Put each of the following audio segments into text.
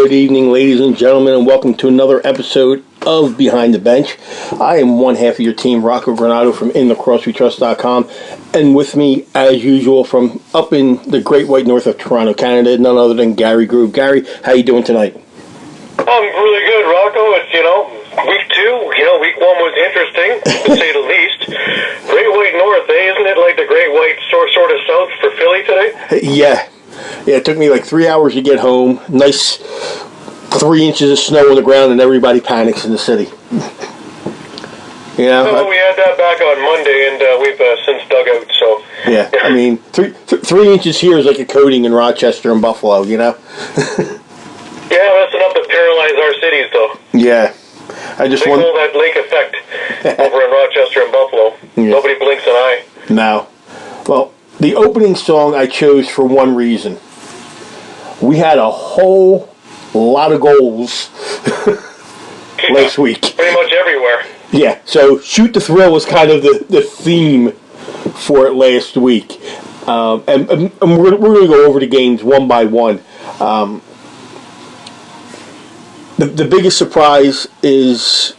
Good evening, ladies and gentlemen, and welcome to another episode of Behind the Bench. I am one half of your team, Rocco Granado from InLacrosseWeTrust.com, and with me, as usual, from up in the Great White North of Toronto, Canada, none other than Gary Groove. Gary, how you doing tonight? I'm really good, Rocco. It's, week two. Week one was interesting, to say the least. Great White North, Isn't it like the Great White sort of south for Philly today? Yeah, it took me like 3 hours to get home. Nice 3 inches of snow on the ground, and everybody panics in the city. We had that back on Monday, and we've since dug out, so... Yeah, I mean, 3 inches here is like a coating in Rochester and Buffalo, Yeah, that's enough to paralyze our cities, though. Yeah. They call that lake effect over in Rochester and Buffalo. Yeah. Nobody blinks an eye. No. Well, the opening song I chose for one reason. We had a whole lot of goals last week. Pretty much everywhere. Yeah, so Shoot the Thrill was kind of the theme for it last week. And we're going to go over the games one by one. The biggest surprise is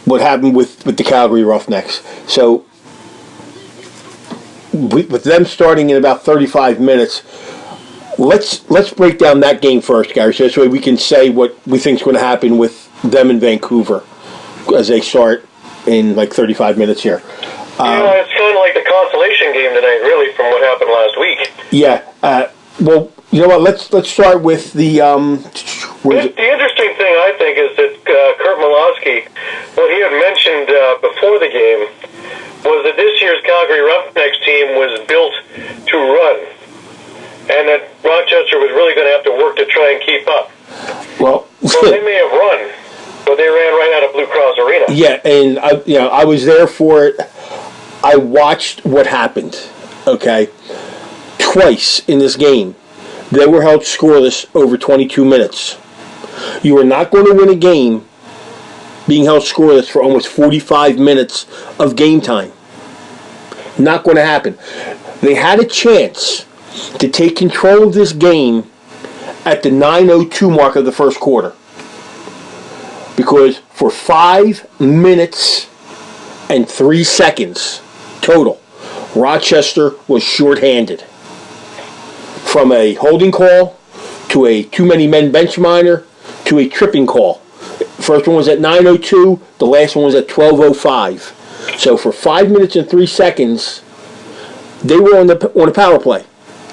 what happened with the Calgary Roughnecks. So, with them starting in about 35 minutes, let's break down that game first, Gary, so this way we can say what we think is going to happen with them in Vancouver as they start in like 35 minutes here. It's kind of like the consolation game tonight, really, from what happened last week. Yeah. Well, you know what? Let's start with the. The interesting thing, I think, is that Kurt Malosky, what he had mentioned before the game, was that this year's Calgary Roughnecks team was built to run, and that Rochester was really going to have to work to try and keep up. Well, they may have run, but they ran right out of Blue Cross Arena. Yeah, and I was there for it. I watched what happened. Okay, twice in this game, they were held scoreless over 22 minutes. You are not going to win a game being held scoreless for almost 45 minutes of game time. Not going to happen. They had a chance to take control of this game at the 9:02 mark of the first quarter. Because for 5 minutes and 3 seconds total, Rochester was shorthanded. From a holding call to a too many men bench minor to a tripping call. First one was at 9:02, the last one was at 12:05. So for 5 minutes and 3 seconds, they were on the power play.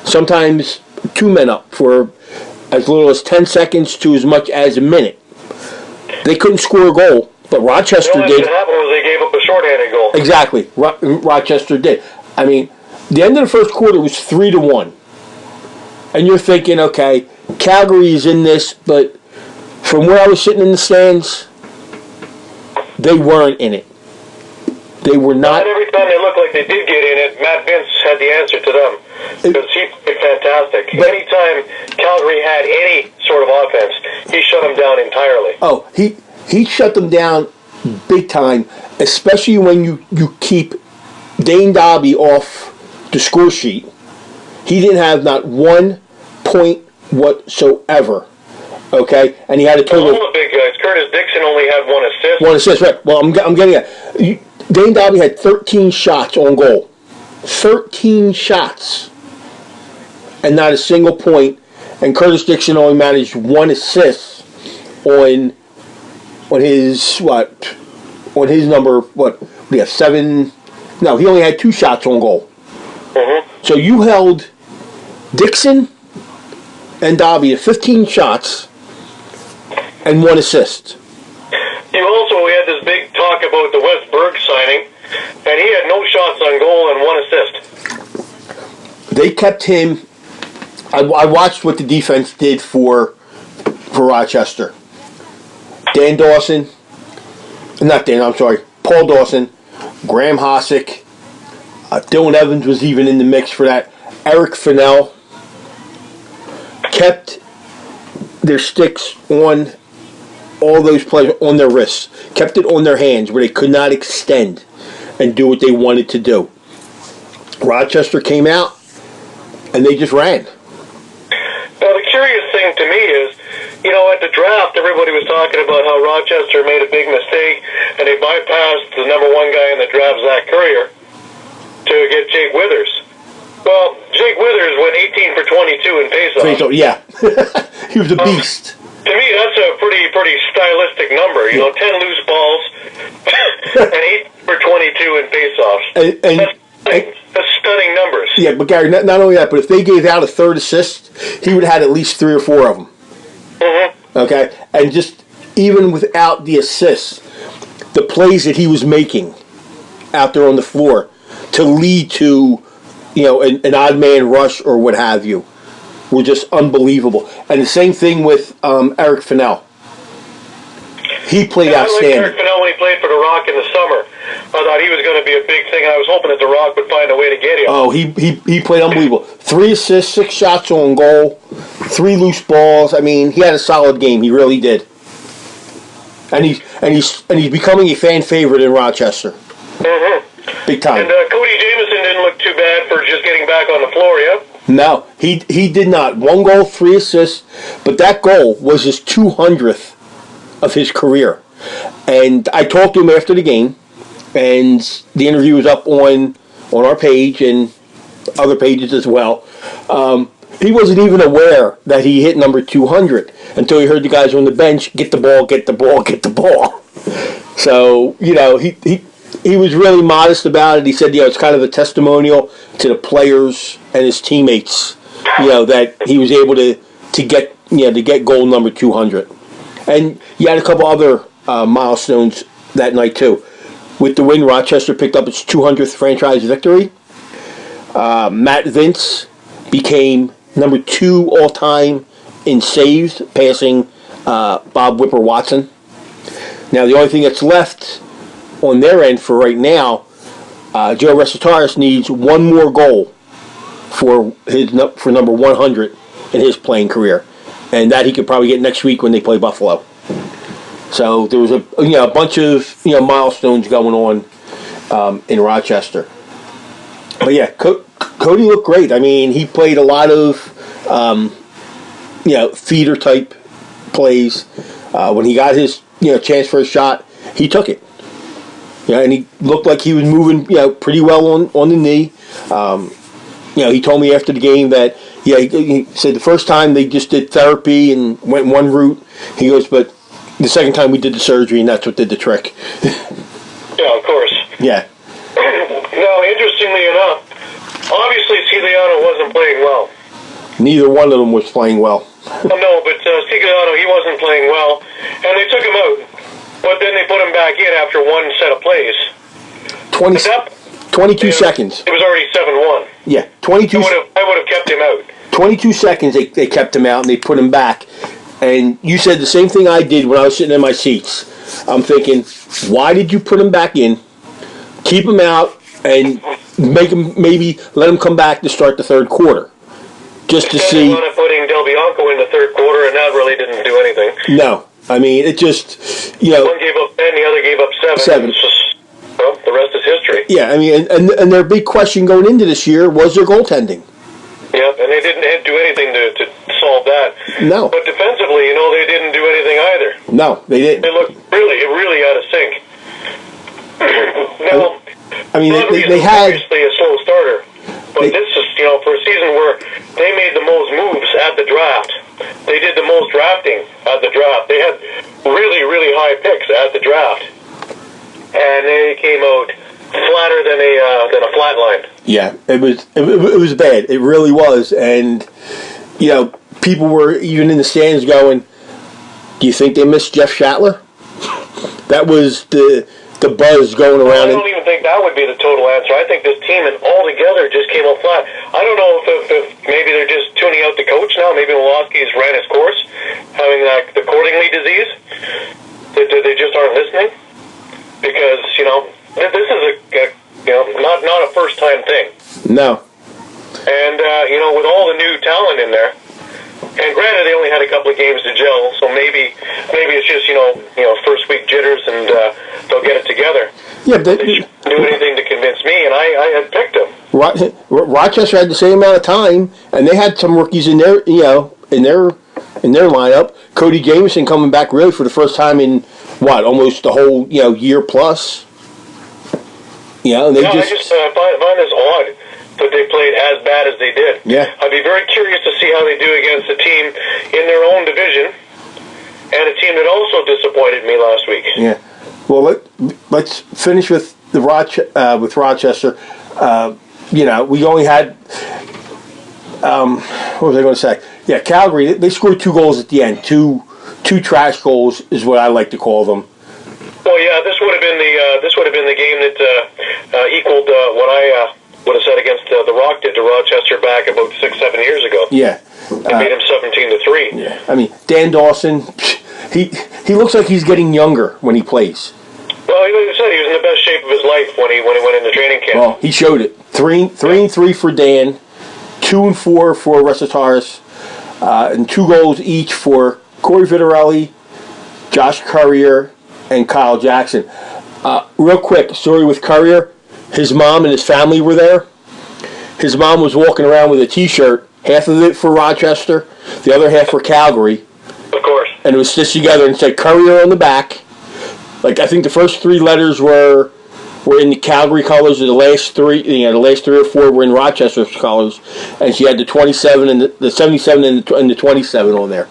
Sometimes 2 men up for as little as 10 seconds to as much as a minute. They couldn't score a goal, but Rochester did. What happened was they gave up a shorthanded goal. Exactly, Rochester did. I mean, the end of the first quarter was 3-1. And you're thinking, okay, Calgary is in this, but from where I was sitting in the stands, they weren't in it. They were not. And every time they looked like they did get in it, Matt Vince had the answer to them. Because he played fantastic. Anytime Calgary had any sort of offense, he shut them down entirely. Oh, he shut them down big time, especially when you keep Dane Dobby off the score sheet. He didn't have not 1 point whatsoever. Okay, and he had a total. All the big guys. Curtis Dixon only had 1 assist. 1 assist, right? Well, I'm getting at. Dane Dobby had 13 shots on goal. 13 shots, and not a single point. And Curtis Dixon only managed 1 assist on his what? On his number what? We have 7. No, he only had 2 shots on goal. Mm-hmm. So you held Dixon and Dobby to 15 shots and 1 assist. We had this big talk about the West Berg signing, and he had no shots on goal and 1 assist. They kept him. I watched what the defense did for Rochester. Paul Dawson, Graham Hossack, Dylan Evans was even in the mix for that. Eric Fennell kept their sticks on all those players on their wrists, kept it on their hands where they could not extend and do what they wanted to do. Rochester came out and they just ran. Now the curious thing to me is, at the draft, everybody was talking about how Rochester made a big mistake, and they bypassed the number one guy in the draft, Zach Currier, to get Jake Withers. Well, Jake Withers went 18 for 22 in faceoff. Yeah. He was a beast. To me, that's a pretty stylistic number. 10 loose balls and 8 for 22 in faceoffs. That's stunning numbers. Yeah, but Gary, not only that, but if they gave out a third assist, he would have had at least 3 or 4 of them. Mm-hmm. Okay? And just even without the assists, the plays that he was making out there on the floor to lead to, an odd man rush or what have you, were just unbelievable. And the same thing with Eric Fennell. He played outstanding. I liked Eric Fennell when he played for the Rock in the summer. I thought he was going to be a big thing, and I was hoping that the Rock would find a way to get him. Oh, he played unbelievable. 3 assists, 6 shots on goal, 3 loose balls. I mean, he had a solid game. He really did. And he's becoming a fan favorite in Rochester. Mm-hmm. Big time. And Cody Jamieson didn't look too bad for just getting back on the floor, yeah? No, he did not. 1 goal, 3 assists, but that goal was his 200th of his career. And I talked to him after the game, and the interview was up on our page and other pages as well. He wasn't even aware that he hit number 200 until he heard the guys on the bench, get the ball, get the ball, get the ball. So, he was really modest about it. He said, it's kind of a testimonial to the players and his teammates, that he was able to get goal number 200. And you had a couple other milestones that night too. With the win, Rochester picked up its 200th franchise victory. Matt Vince became number 2 all-time in saves, passing Bob Whipper Watson. Now the only thing that's left on their end for right now, Joe Resetaris needs 1 more goal for number 100 in his playing career, and that he could probably get next week when they play Buffalo. So there was a bunch of milestones going on in Rochester. But yeah, Cody looked great. I mean, he played a lot of feeder type plays. When he got his chance for a shot, he took it. And he looked like he was moving pretty well on the knee. He told me after the game that he said the first time they just did therapy and went one route. He goes, but the second time we did the surgery, and that's what did the trick. Yeah, of course. Yeah. Now, interestingly enough, obviously Ciliano wasn't playing well. Neither one of them was playing well. No, but Ciliano, he wasn't playing well, and they took him out. But then they put him back in after one set of plays. 22 seconds. It was already 7-1. Yeah, 22. I would have kept him out. 22 seconds they kept him out and they put him back. And you said the same thing I did when I was sitting in my seats. I'm thinking, why did you put him back in, keep him out, and let him come back to start the third quarter? Just to see. Instead of putting Del Bianco in the third quarter, and that really didn't do anything. No. I mean, it just, One gave up 10, the other gave up 7. The rest is history. Yeah, I mean, and their big question going into this year was their goaltending. Yeah, and they didn't do anything to solve that. No. But defensively, they didn't do anything either. No, they didn't. They looked really out of sync. Now, I mean, they had obviously a slow starter, but this is for a season where they made the most moves at the draft. They did the most drafting at the draft. They had really high picks at the draft, and they came out flatter than a flat line. Yeah, it was bad. It really was, and people were even in the stands going, "Do you think they missed Jeff Shatler?" That was the buzz going around. I don't even think that would be the total answer. I think this team and altogether just came out flat. I don't know if maybe they're just tuning out the coach now. Maybe Milwaukee's ran his course, having the Cordingly disease. They just aren't listening because this is not a first time thing. No. And with all the new talent in there. And granted, they only had a couple of games to gel, so maybe it's just first week jitters, and they'll get it together. Yeah, they didn't do anything to convince me, and I had picked them. Rochester had the same amount of time, and they had some rookies in their in their lineup. Cody Jamieson coming back really for the first time in, almost the whole, year plus. And they I just find this odd that they played as bad as they did. Yeah. I'd be very curious to see how they do against a team in their own division and a team that also disappointed me last week. Yeah. Well, let's finish with Rochester. We only had, what was I going to say? Yeah, Calgary, they scored 2 goals at the end. Two trash goals is what I like to call them. Well, yeah, this would have been the game that equaled what I would have said against the Rock did to Rochester back about 6-7 years ago. Yeah, it made him 17-3. Yeah, I mean Dan Dawson, he looks like he's getting younger when he plays. Well, like you said, he was in the best shape of his life when he went into training camp. Well, he showed it. 3-3 for Dan, 2-4 for Recitaris, and 2 goals each for Corey Vitarelli, Josh Currier, and Kyle Jackson. Real quick, story with Currier. His mom and his family were there. His mom was walking around with a T-shirt, half of it for Rochester, the other half for Calgary. Of course. And it was stitched together and said Currier on the back. Like, I think the first 3 letters were in the Calgary colors, and the last 3 or 4 were in Rochester's colors. And she had the 27 and the 77 and the 27 on there.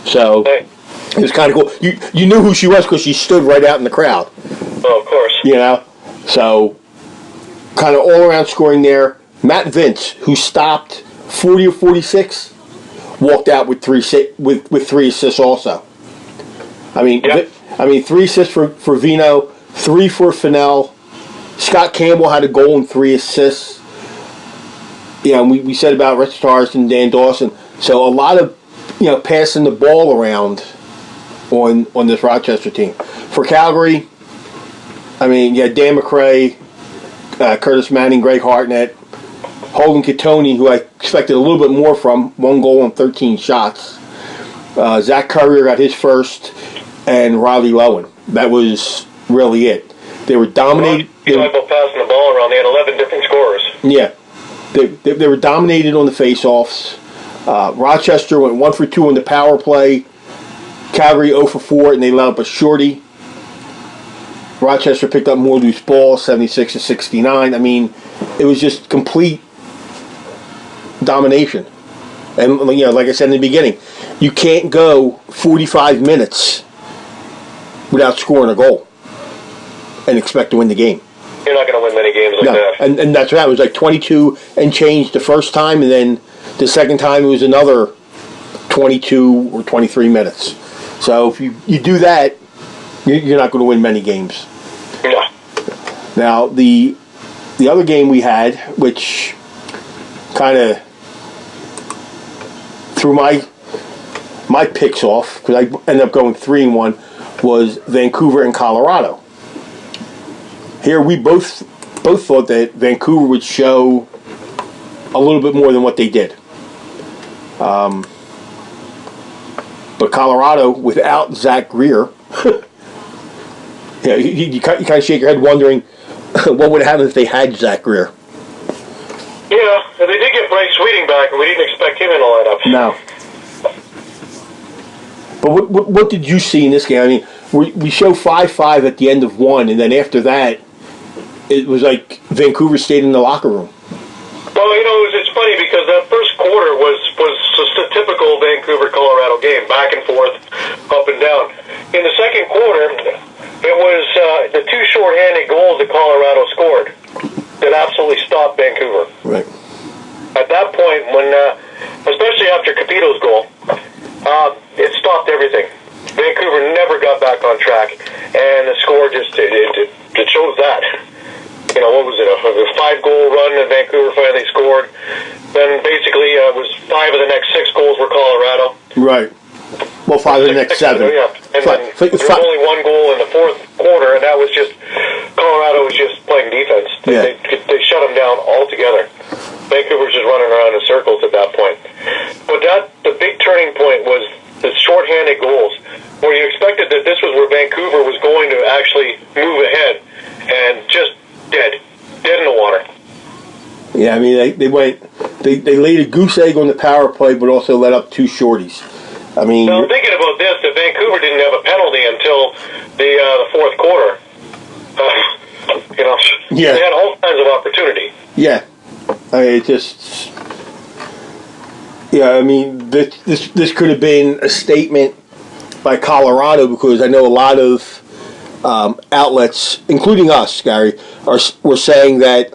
So it was kind of cool. You knew who she was because she stood right out in the crowd. Oh, of course. So kind of all around scoring there. Matt Vince, who stopped 40 or 46, walked out with 3 assists also. I mean, 3 assists for Vino, 3 for Fennell. Scott Campbell had a goal and 3 assists. And we said about Rich Stars and Dan Dawson. So a lot of passing the ball around on this Rochester team. For Calgary, Dan McRae, Curtis Manning, Greg Hartnett, Hogan Catoni, who I expected a little bit more from, 1 goal and 13 shots. Zach Currier got his first, and Riley Lowen. That was really it. They were dominated. You talk about passing the ball around. They had 11 different scorers. Yeah. They were dominated on the face-offs. Rochester went 1 for 2 on the power play. Calgary 0 for 4, and they allowed up a shorty. Rochester picked up more loose balls, 76-69. I mean, it was just complete domination. And like I said in the beginning, you can't go 45 minutes without scoring a goal and expect to win the game. You're not going to win many games like that. And that's right. It was like 22 and change the first time, and then the second time it was another 22 or 23 minutes. So if you do that, you're not going to win many games. Yeah. Now, the other game we had, which kind of threw my picks off, because I ended up going 3-1, was Vancouver and Colorado. Here we both thought that Vancouver would show a little bit more than what they did. But Colorado, without Zach Greer, you kind of shake your head wondering what would happen if they had Zach Greer. Yeah, they did get Blake Sweeting back, and we didn't expect him in the lineup. No. But what did you see in this game? I mean, we show 5-5 at the end of 1, and then after that, it was like Vancouver stayed in the locker room. Well, it's funny because that first quarter was just a typical Vancouver-Colorado game, back and forth, up and down. In the second quarter, it was the 2 shorthanded goals that Colorado scored that absolutely stopped Vancouver. Right. At that point, when especially after Capito's goal, it stopped everything. Vancouver never got back on track, and the score just it shows that. What was it? A 5-goal run that Vancouver finally scored. Then basically it was 5 of the next 6 goals were Colorado. Right. Well, 5 of the next 7. Yeah. And then there was only 1 goal in the fourth quarter, and that was just Colorado was just playing defense. They shut them down altogether. Vancouver was just running around in circles at that point. But the big turning point was the shorthanded goals, where you expected that this was where Vancouver was going to actually move ahead, and just dead in the water. Yeah, I mean they laid a goose egg on the power play, but also let up 2 shorties. I mean, now I'm thinking about this. That Vancouver didn't have a penalty until the fourth quarter. Yeah. They had all kinds of opportunity. Yeah, I mean, it just. Yeah, I mean, this could have been a statement by Colorado, because I know a lot of outlets, including us, Gary, were saying that,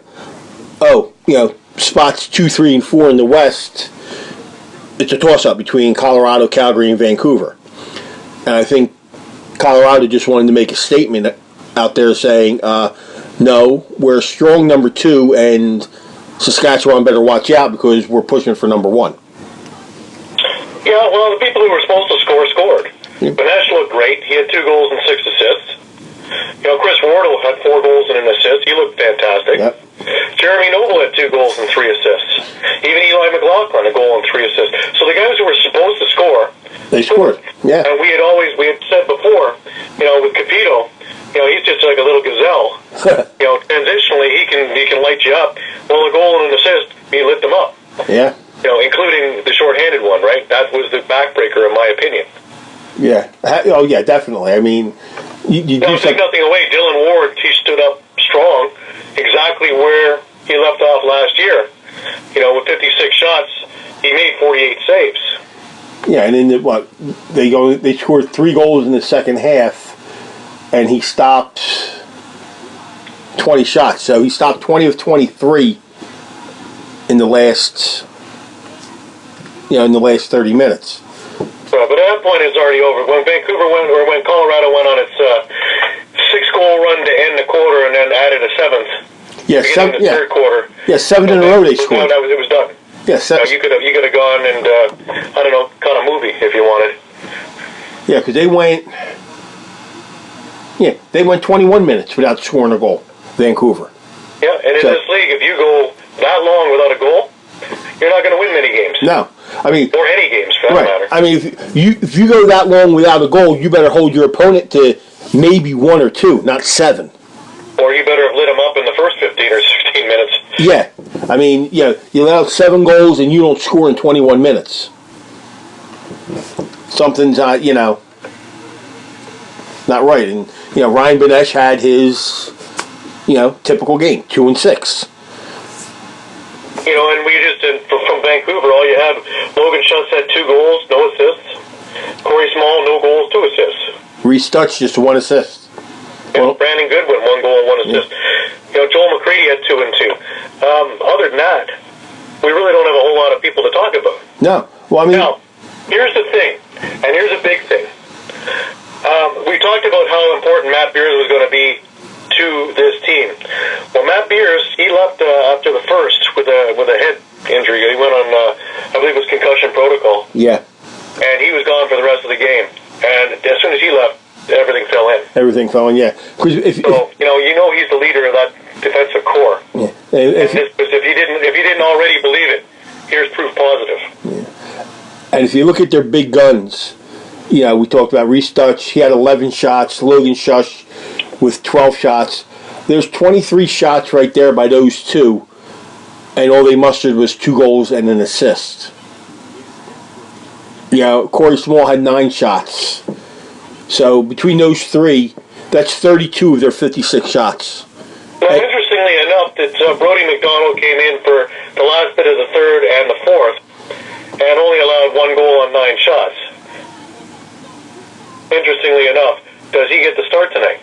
spots 2, 3, and 4 in the West, it's a toss-up between Colorado, Calgary, and Vancouver. And I think Colorado just wanted to make a statement out there saying, no, we're a strong number 2, and Saskatchewan better watch out because we're pushing for number 1. Yeah, well, the people who were supposed to score scored. Yeah. Banesh looked great. He had 2 goals and 6 assists. Chris Wardle had 4 goals and an assist. He looked fantastic. Yep. Jeremy Noble had 2 goals and 3 assists. Even Eli McLaughlin, a goal and 3 assists. So the guys who were supposed to score, they scored. Yeah. And we had said before, with Capito, he's just like a little gazelle. Transitionally, he can light you up. Well, a goal and an assist, he lit them up. Yeah. Including the shorthanded one, right? That was the backbreaker, in my opinion. Yeah. Oh, yeah, definitely. I mean, you do take nothing away. Dylan Ward, he stood up strong, exactly where he left off last year. With 56 shots, he made 48 saves. Yeah, and then they scored 3 goals in the second half, and he stopped 20 shots. So he stopped 20 of 23 in the last 30 minutes. But at that point, it's already over. When when Colorado went on its 6-goal run to end the quarter, and then added a 7th. Yeah, third quarter. Yeah, 7 in a row they scored. It was done. Yeah, you could have gone and cut a movie if you wanted. Yeah, because they went 21 minutes without scoring a goal. Vancouver. Yeah, and in this league, if you go that long without a goal, you're not going to win many games. No, I mean, or any games for that matter. I mean, if you go that long without a goal, you better hold your opponent to maybe 1 or 2, not 7. Or you better have lit them up in the first 15 or 16 minutes. Yeah, I mean, you allow 7 goals and you don't score in 21 minutes. Something's not right. And Ryan Banesh had his typical game, 2 and 6. And we just did, from Vancouver, all you had, Logan Schutz had 2 goals, no assists. Corey Small, no goals, 2 assists. Reese Dutch, just 1 assist. Well, Brandon Goodwin, 1 goal and 1 assist. Joel McCready had 2 and 2. Other than that, we really don't have a whole lot of people to talk about. No. Well, I mean... Now, here's the thing, and here's a big thing. We talked about how important Matt Beers was going to be to this team. Well, Matt Beers, he left after the first with a head injury. He went on, I believe it was concussion protocol. Yeah. And he was gone for the rest of the game. And as soon as he left, everything fell in. Everything fell in, yeah. If he's the leader of that defensive core. Yeah. If he didn't already believe it, here's proof positive. Yeah. And if you look at their big guns, we talked about Reese Dutch. He had 11 shots. Logan Shush with 12 shots. There's 23 shots right there by those 2, and all they mustered was 2 goals and an assist. Corey Small had 9 shots. So between those 3, that's 32 of their 56 shots. Now, interestingly enough, that Brody McDonald came in for the last bit of the third and the fourth, and only allowed 1 goal on 9 shots. Interestingly enough, does he get the start tonight?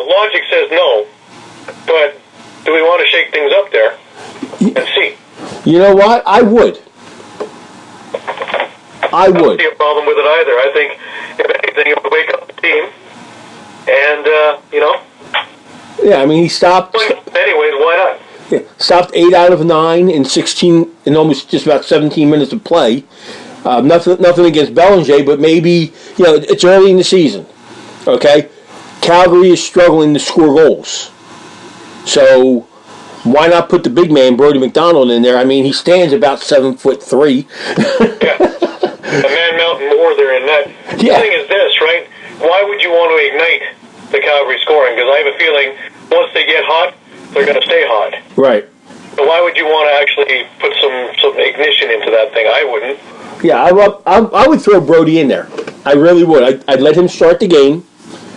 Logic says no, but do we want to shake things up there and see? You know what? I would. I don't see a problem with it either. I think, if anything, it would wake up the team, and, Yeah, I mean, he stopped... Anyways, why not? Yeah, stopped 8 out of 9 in almost just about 17 minutes of play. Nothing against Bellinger, but maybe, it's early in the season. Okay? Calgary is struggling to score goals. So, why not put the big man, Brody McDonald, in there? I mean, he stands about 7'3". Yeah. A man mountain more there in net. Yeah. The thing is this, right? Why would you want to ignite the Calgary scoring? Because I have a feeling once they get hot, they're going to stay hot. Right. So So why would you want to actually put some ignition into that thing? I wouldn't. Yeah, I would throw Brody in there. I really would. I'd let him start the game.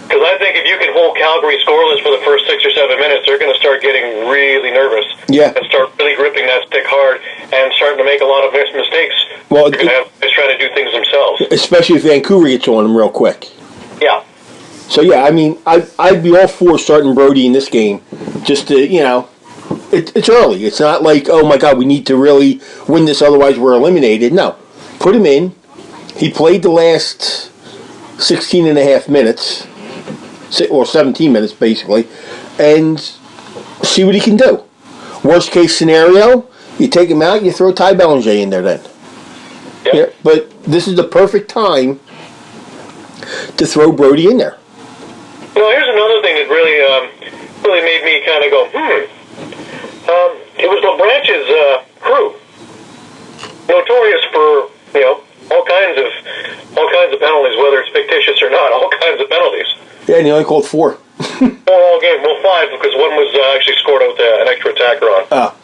Because I think if you can hold Calgary scoreless for the first 6 or 7 minutes, they're going to start getting really nervous. Yeah. And start really gripping that stick hard and starting to make a lot of mistakes. Well, they're going to have guys trying to do things themselves. Especially if Vancouver gets on them real quick. Yeah. So, yeah, I mean, I'd be all for starting Brody in this game. Just to, it's early. It's not like, oh, my God, we need to really win this, otherwise we're eliminated. No. Put him in. He played the last 16 and a half minutes. Or 17 minutes, basically, and see what he can do. Worst case scenario, you take him out, you throw Ty Bellinger in there then. Yep. Yeah, but this is the perfect time to throw Brody in there. Here's another thing that really made me kind of go, it was LeBranch's crew, notorious for all kinds of penalties, whether it's fictitious or not, all kinds of penalties. Yeah, and he only called 4. 4 all game. Well, 5, because one was actually scored with an extra attacker on. Oh,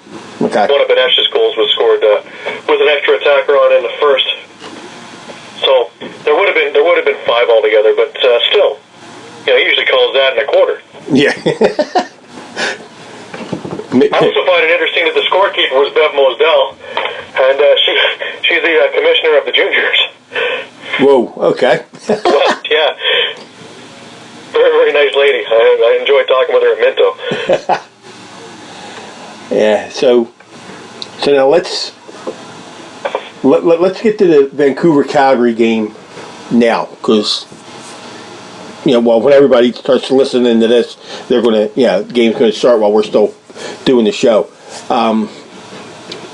okay. One of Benesh's goals was scored with an extra attacker on in the first. So there would have been 5 altogether, but still, he usually calls that in a quarter. Yeah. I also find it interesting that the scorekeeper was Bev Mosdell, and she's the commissioner of the juniors. Whoa. Okay. Well, yeah. Very, very nice lady. I enjoyed talking with her at Minto. Yeah. So now let's get to the Vancouver Calgary game now, because when everybody starts listening to this, they're gonna the game's gonna start while we're still doing the show.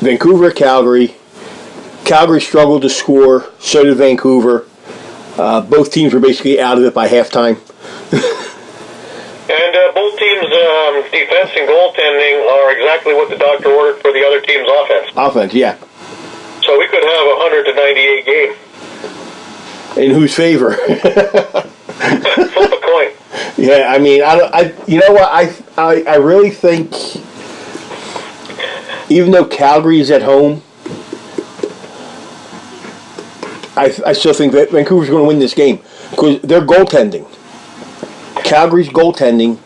Vancouver Calgary. Calgary struggled to score. So did Vancouver. Both teams were basically out of it by halftime. And both teams' defense and goaltending are exactly what the doctor ordered for the other team's offense. Offense, yeah. So we could have a 100-98 game. In whose favor? Flip a coin. Yeah, I mean, you know what? I really think, even though Calgary is at home, I still think that Vancouver's going to win this game because their goaltending. Calgary's goaltending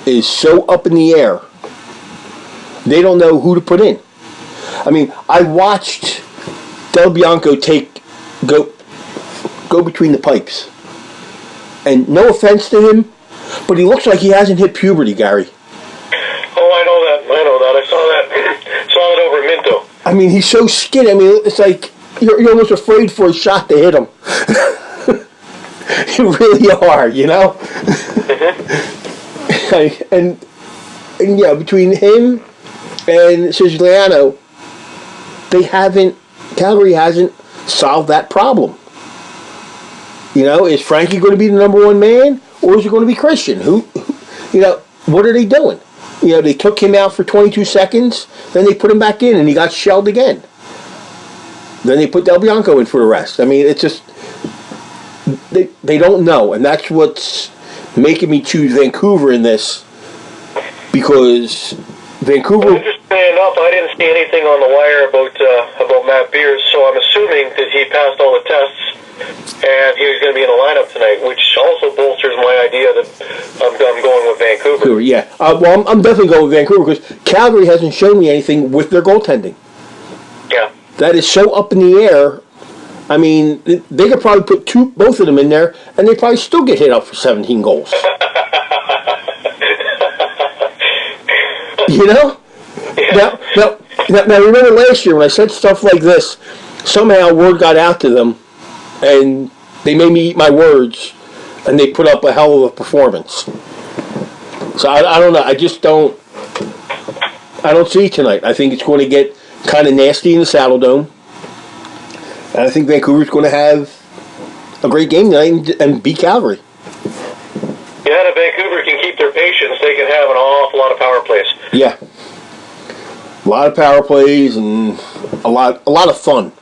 is so up in the air. They don't know who to put in. I mean, I watched Del Bianco go between the pipes. And no offense to him, but he looks like he hasn't hit puberty, Gary. Oh, I know that. I saw that over at Minto. I mean, he's so skinny. I mean, it's like you're almost afraid for a shot to hit him. You really are, and between him and Siciliano, Calgary hasn't solved that problem. Is Frankie going to be the number one man, or is it going to be Christian? What are they doing? They took him out for 22 seconds, then they put him back in, and he got shelled again. Then they put Del Bianco in for the rest. I mean, it's just they don't know, and that's what's making me choose Vancouver in this, because Vancouver. Interestingly enough, I didn't see anything on the wire about Matt Beers, so I'm assuming that he passed all the tests and he was going to be in the lineup tonight, which also bolsters my idea that I'm going with Vancouver. Yeah, well, I'm definitely going with Vancouver because Calgary hasn't shown me anything with their goaltending. Yeah. That is so up in the air. I mean, they could probably put both of them in there, and they probably still get hit up for 17 goals. Yeah. Now, remember last year when I said stuff like this, somehow word got out to them, and they made me eat my words, and they put up a hell of a performance. So I don't know. I don't see it tonight. I think it's going to get kind of nasty in the Saddle Dome. And I think Vancouver's going to have a great game tonight and beat Calgary. Yeah, if Vancouver can keep their patience, they can have an awful lot of power plays. Yeah. A lot of power plays and a lot of fun,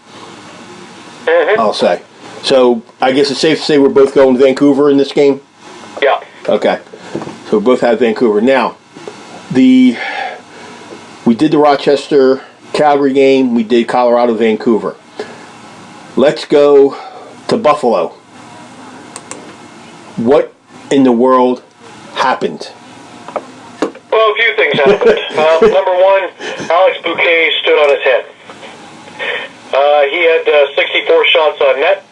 I'll say. So I guess it's safe to say we're both going to Vancouver in this game? Yeah. Okay. So we both have Vancouver. Now, the We did the Rochester Calgary game. We did Colorado Vancouver. Let's go to Buffalo. What in the world happened? Well, a few things happened. Number one, Alex Bouquet stood on his head. He had 64 shots on net,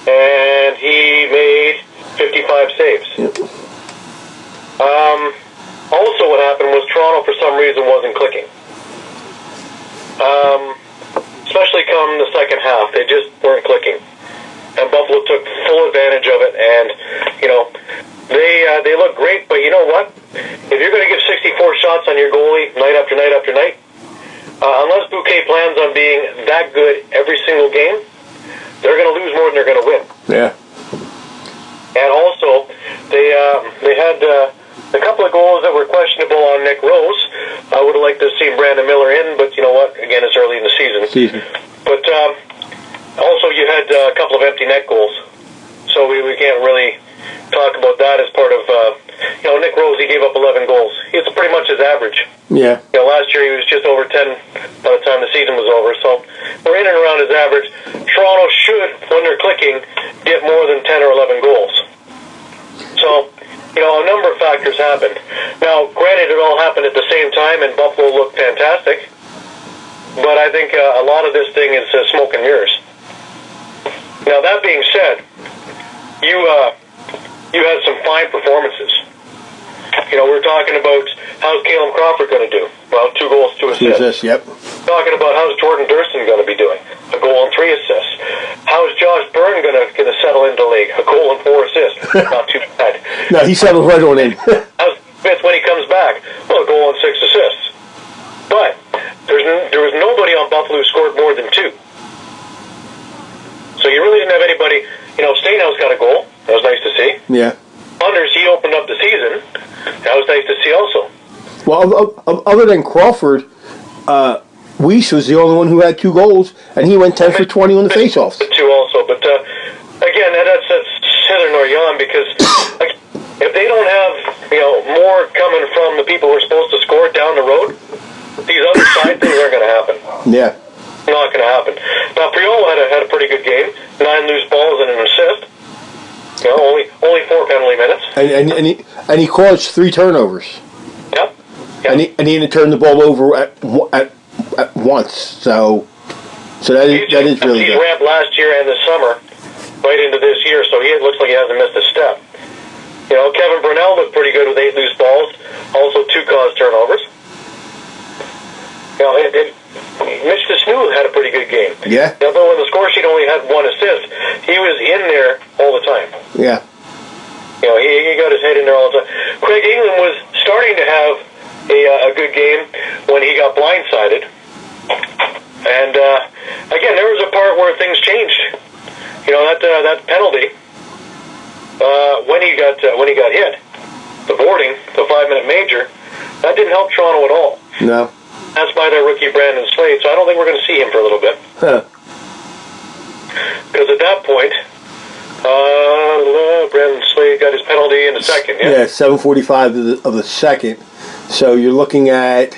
and he made 55 saves. Yep. Also, what happened was Toronto, for some reason, wasn't clicking. Especially come the second half, they just weren't clicking. And Buffalo took full advantage of it, and, they look great, but you know what? If you're going to give 64 shots on your goalie night after night after night, unless Bouquet plans on being that good every single game, they're going to lose more than they're going to win. Yeah. And also, they had a couple of goals that were questionable on Nick Rose. I would have liked to have seen Brandon Miller in, but you know what? Again, it's early in the season. But also, you had a couple of empty net goals, so we can't really talk about that as part of, Nick Rose, he gave up 11 goals. It's pretty much his average. Yeah. Last year he was just over 10 by the time the season was over, so we're in and around his average. Toronto should, when they're clicking, get more than 10 or 11 goals. So, a number of factors happened. Now, granted, it all happened at the same time, and Buffalo looked fantastic, but I think a lot of this thing is smoke and mirrors. Now, that being said, you had some fine performances. We're talking about how's Caleb Crawford going to do? Well, 2 goals, 2 assists. Yep. Talking about how's Jordan Durston going to be doing? A goal and 3 assists. How's Josh Byrne going to settle into the league? A goal and 4 assists. Not too bad. No, he settled right on in. How's Smith when he comes back? Well, a goal and 6 assists. But there was nobody on Buffalo who scored more than 2. So you really didn't have anybody. Stainhouse got a goal. That was nice to see. Yeah. Anders, he opened up the season. That was nice to see also. Well, other than Crawford, Weiss was the only one who had 2 goals, and he went 10 for 20 on the faceoffs. 2 also, but again, that's hither nor yon, because if they don't have more coming from the people who are supposed to score down the road, these other side things aren't going to happen. Yeah. Not going to happen. Now, Priolo had a pretty good game. 9 loose balls and an assist. Only 4 penalty minutes. And he caused 3 turnovers. Yep. And he didn't turn the ball over at once. So that is really good. He ramped last year and this summer right into this year, so it looks like he hasn't missed a step. Kevin Brunell looked pretty good with 8 loose balls, also 2 caused turnovers. Mitch DeSnoe had a pretty good game. Yeah. Although when the score sheet only had 1 assist, he was in there all the time. Yeah. He got his head in there all the time. Craig England was starting to have a good game when he got blindsided. And again, there was a part where things changed. That penalty when he got hit, the boarding, the 5-minute major, that didn't help Toronto at all. No. That's by their rookie Brandon Slade, so I don't think we're going to see him for a little bit. Because at that point, Brandon Slade got his penalty in the second. Yeah, 7:45 of the second. So you're looking at.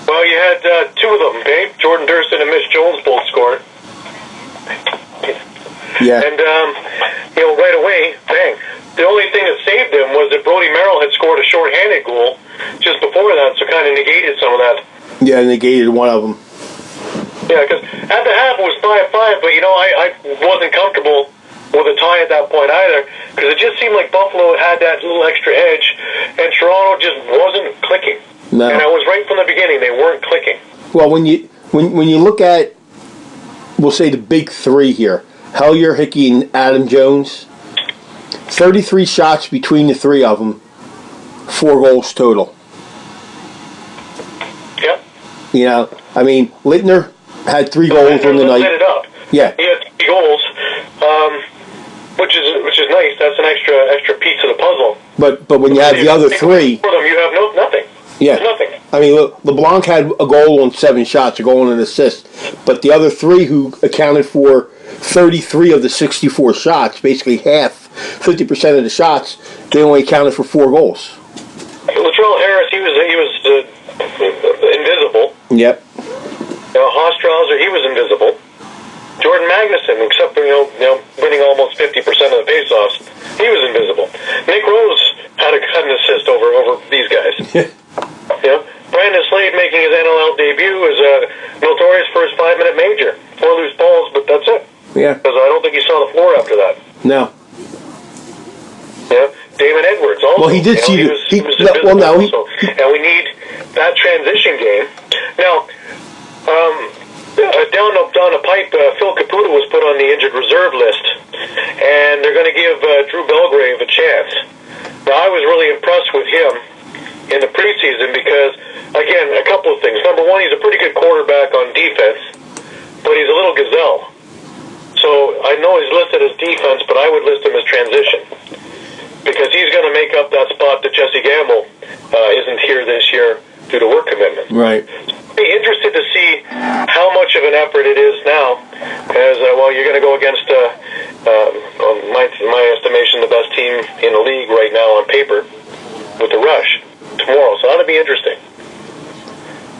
Well, you had 2 of them, okay? Jordan Durston and Mitch Jones both scored. Yeah. And right away, bang. The only thing that saved them was that Brody Merrill had scored a shorthanded goal just before that, so kind of negated some of that. Yeah, negated one of them. Yeah, because at the half it was 5-5, but I wasn't comfortable with a tie at that point either, because it just seemed like Buffalo had that little extra edge, and Toronto just wasn't clicking. No. And it was right from the beginning; they weren't clicking. Well, when you look at, we'll say the big 3 here, Hellier, Hickey, and Adam Jones, 33 shots between the 3 of them, 4 goals total. Yep. Littner had 3 goals on the night. Set it up. Yeah. He had 3 goals, which is nice. That's an extra piece of the puzzle. But when you have the other 3, for them, you have nothing. Yeah. Nothing. LeBlanc had a goal on 7 shots, a goal and an assist, but the other 3 who accounted for 33 of the 64 shots, basically half, 50% of the shots, they only accounted for 4 goals. Latrell Harris, he was in Yep. Hostrauser, he was invisible. Jordan Magnuson, except for winning almost 50% of the faceoffs, he was invisible. Nick Rose had an assist over these guys. Brandon Slade making his NLL debut is notorious for his 5-minute major. 4 loose balls, but that's it. Yeah. Because I don't think he saw the floor after that. No. Yeah. Damon Edwards also. Well, he did see he was invisible also. And we need that transition game. Now, down the pipe, Phil Caputo was put on the injured reserve list, and they're going to give Drew Belgrave a chance. Now, I was really impressed with him in the preseason because, again, a couple of things. Number one, he's a pretty good quarterback on defense, but he's a little gazelle. So I know he's listed as defense, but I would list him as transition because he's going to make up that spot that Jesse Gamble isn't here this year due to work commitment. Right. Be interested to see how much of an effort it is now, as you're going to go against, my estimation, the best team in the league right now on paper with the Rush tomorrow. So that'll be interesting.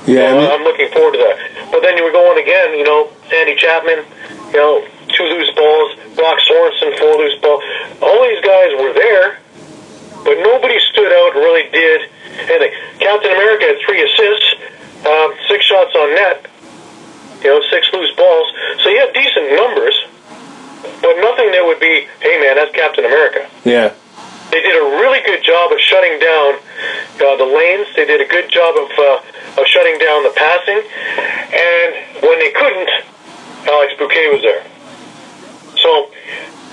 Yeah, I'm looking forward to that. But then you were going again, Sandy Chapman, 2 loose balls, Brock Sorensen, 4 loose balls. All these guys were there, but nobody stood out and really did anything. Captain America had 3 assists. 6 shots on net, 6 loose balls. So he had decent numbers, but nothing that would be, hey man, that's Captain America. Yeah. They did a really good job of shutting down the lanes. They did a good job of shutting down the passing. And when they couldn't, Alex Bouquet was there. So,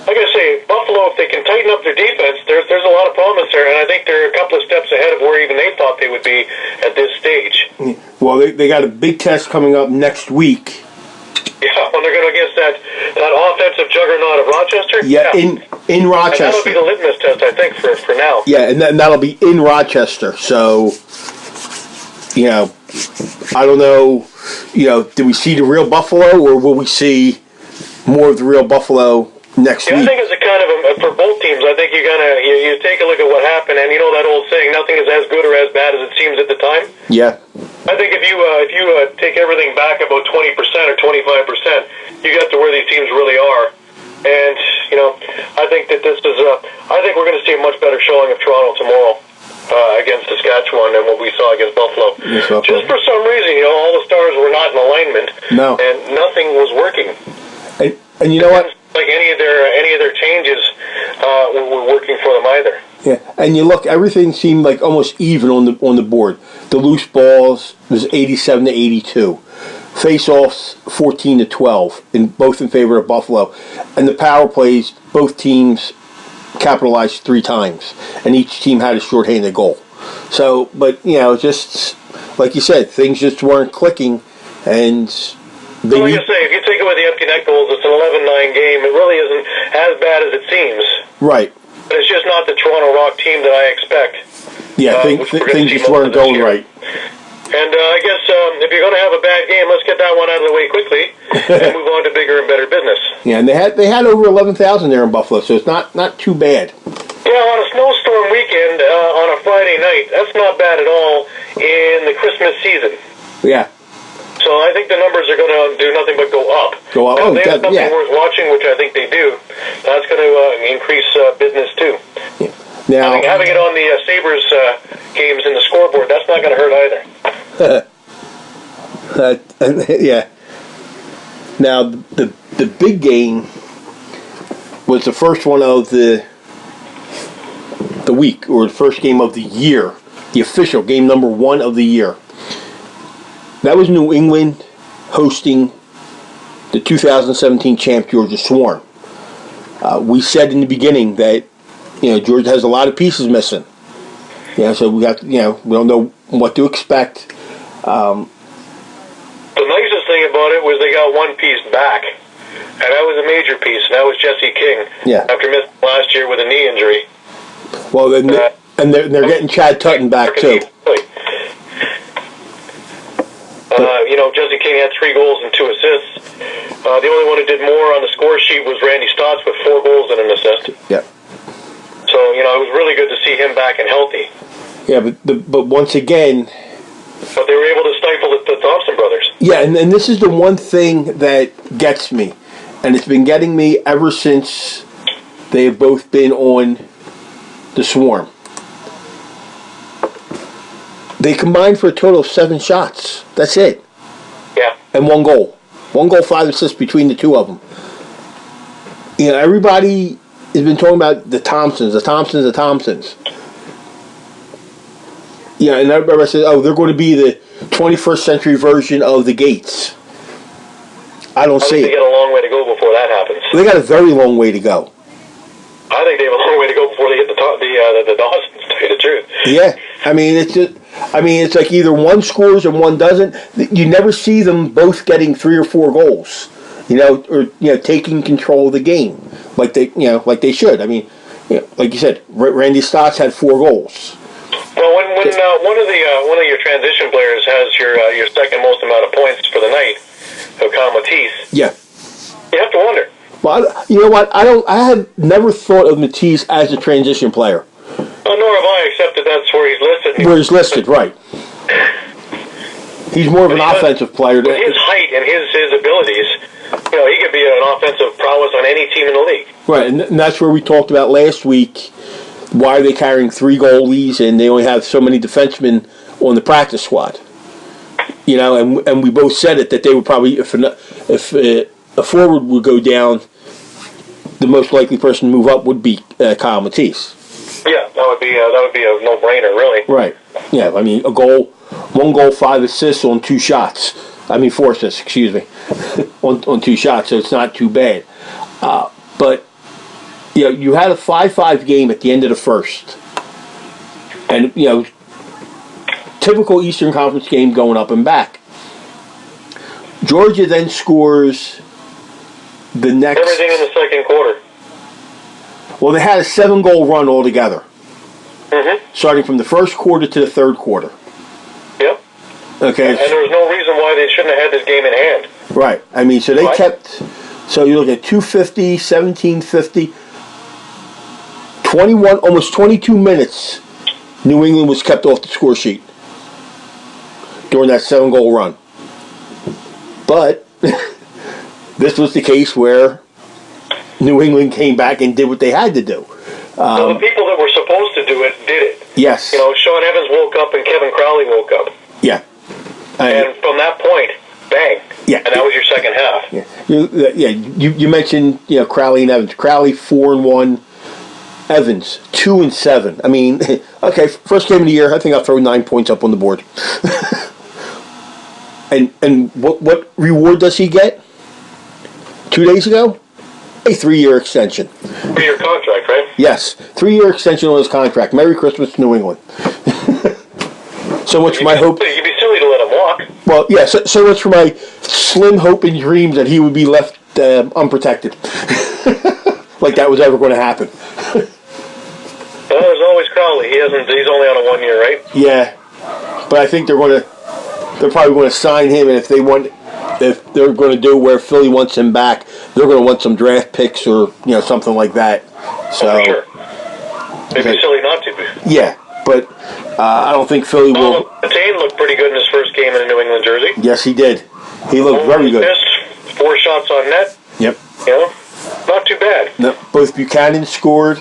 like I say, Buffalo, if they can tighten up their defense, there's a lot of promise there, and I think they're a couple of steps ahead of where even they thought they would be at this stage. Well, they got a big test coming up next week. Yeah, when they're going against that offensive juggernaut of Rochester? Yeah, in Rochester. And that'll be the litmus test, I think, for now. Yeah, and that'll be in Rochester. So, I don't know, do we see the real Buffalo, or will we see more of the real Buffalo next week? I think it's a kind of for both teams. I think you take a look at what happened, and that old saying, nothing is as good or as bad as it seems at the time. Yeah. I think if you take everything back about 20% or 25%, you get to where these teams really are. And I think that this is I think we're going to see a much better showing of Toronto tomorrow against Saskatchewan than what we saw against Buffalo. Just for some reason, all the stars were not in alignment. No. And nothing was working. And you know what? Like any of their changes were working for them either. Yeah, and you look, everything seemed like almost even on the board. The loose balls was 87 to 82, face-offs 14 to 12, both in favor of Buffalo, and the power plays, both teams capitalized 3 times, and each team had a shorthanded goal. So, but just like you said, things just weren't clicking, and like I say, if you take away the empty net goals, it's an 11-9 game. It really isn't as bad as it seems. Right. But it's just not the Toronto Rock team that I expect. Yeah, things just weren't going right. And I guess if you're going to have a bad game, let's get that one out of the way quickly and move on to bigger and better business. Yeah, and they had over 11,000 there in Buffalo, so it's not too bad. Yeah, on a snowstorm weekend on a Friday night, that's not bad at all in the Christmas season. Yeah. So I think the numbers are going to do nothing but go up. Go up. Now, if they have something worth watching, which I think they do, that's going to increase business too. Yeah. Now, having it on the Sabres games in the scoreboard, that's not going to hurt either. Yeah. Now, the big game was the first one of the week, or the first game of the year, the official game number 1 of the year. That was New England hosting the 2017 champ Georgia Swarm. We said in the beginning that Georgia has a lot of pieces missing. So we got we don't know what to expect. The nicest thing about it was they got one piece back, and that was a major piece, and that was Jesse King. Yeah. After missing last year with a knee injury. Well, and they're getting Chad Tutton back too. Jesse King had 3 goals and 2 assists. The only one who did more on the score sheet was Randy Stotts with 4 goals and an assist. Yeah. So, it was really good to see him back and healthy. Yeah, but once again, but they were able to stifle the Thompson brothers. Yeah, and this is the one thing that gets me, and it's been getting me ever since they have both been on the Swarm. They combined for a total of 7 shots. That's it. Yeah. And 1 goal. 1 goal, 5 assists between the two of them. You know, everybody has been talking about the Thompsons. Yeah, and everybody says, oh, they're going to be the 21st century version of the Gates. I don't see it. They got a long way to go before that happens. They got a very long way to go. I think they have a long way to go before they hit the Dawsons, to tell you the truth. Yeah, I mean, it's like either one scores and one doesn't. You never see them both getting 3 or 4 goals, or taking control of the game like they should. I mean, like you said, Randy Stotts had 4 goals. Well, when one of your transition players has your second most amount of points for the night, Kyle Matisse, yeah, you have to wonder. Well, you know what? I have never thought of Matisse as a transition player. Nor have I, except that that's where he's listed. Where he's listed, right? He's more of an offensive player. With his height and his abilities, he could be an offensive prowess on any team in the league. Right, and that's where we talked about last week. Why are they carrying 3 goalies and they only have so many defensemen on the practice squad? And we both said it that they would probably, if a forward would go down, the most likely person to move up would be Kyle Matisse. Yeah, that would be a no-brainer, really. Right. Yeah, I mean, 1 goal, 5 assists on 2 shots. I mean, 4 assists, excuse me, on 2 shots, so it's not too bad. But you had a 5-5 game at the end of the first, and typical Eastern Conference game going up and back. Georgia then scores the next. Everything in the second quarter. Well, they had a 7-goal run altogether, starting from the first quarter to the third quarter. Yep. Okay. And there was no reason why they shouldn't have had this game in hand. Right. I mean, so they kept. So you look at 250, 1750, 21, almost 22 minutes. New England was kept off the score sheet during that 7-goal run. But this was the case where New England came back and did what they had to do. So the people that were supposed to do it did it. Yes. Sean Evans woke up and Kevin Crowley woke up. Yeah. And from that point, bang. Yeah. And that was your second half. Yeah. You mentioned Crowley and Evans. Crowley 4-1. Evans 2-7. I mean, okay, first game of the year, I think I'll throw 9 points up on the board. and what reward does he get? 2 days ago, a 3-year extension. 3-year contract, right? Yes, 3-year extension on his contract. Merry Christmas, New England. So much for my hope. You'd be silly to let him walk. Well, yeah. So much for my slim hope and dreams that he would be left unprotected. Like that was ever going to happen. Well, there's always Crowley. He's only on a 1 year, right? Yeah, but I think they're probably going to sign him, and if they're going to do where Philly wants him back, they're going to want some draft picks or something like that. So, for sure. It'd be silly not to be. Yeah, but I don't think Philly will. Matane looked pretty good in his first game in a New England jersey. Yes, he did. He looked very good. 4 shots on net. Yep. Not too bad. No, both Buchanan scored.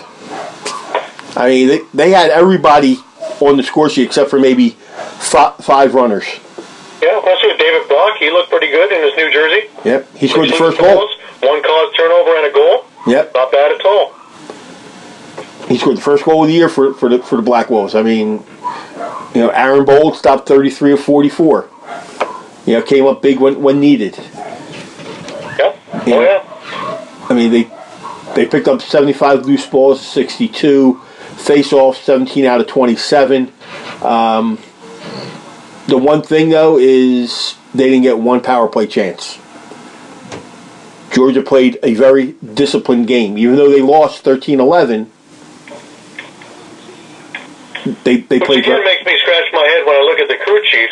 I mean, they had everybody on the score sheet except for maybe 5 runners. Yeah, also David Block, he looked pretty good in his new jersey. Yep, he scored the first goal. 1 caused turnover and a goal. Yep. Not bad at all. He scored the first goal of the year for the Black Wolves. I mean, Aaron Bold stopped 33 of 44. Came up big when needed. Yep. Oh, yeah. I mean, they picked up 75 loose balls, 62. Face-off, 17 out of 27. The one thing, though, is they didn't get 1 power play chance. Georgia played a very disciplined game. Even though they lost 13-11, they played. Which again makes me scratch my head when I look at the crew chief.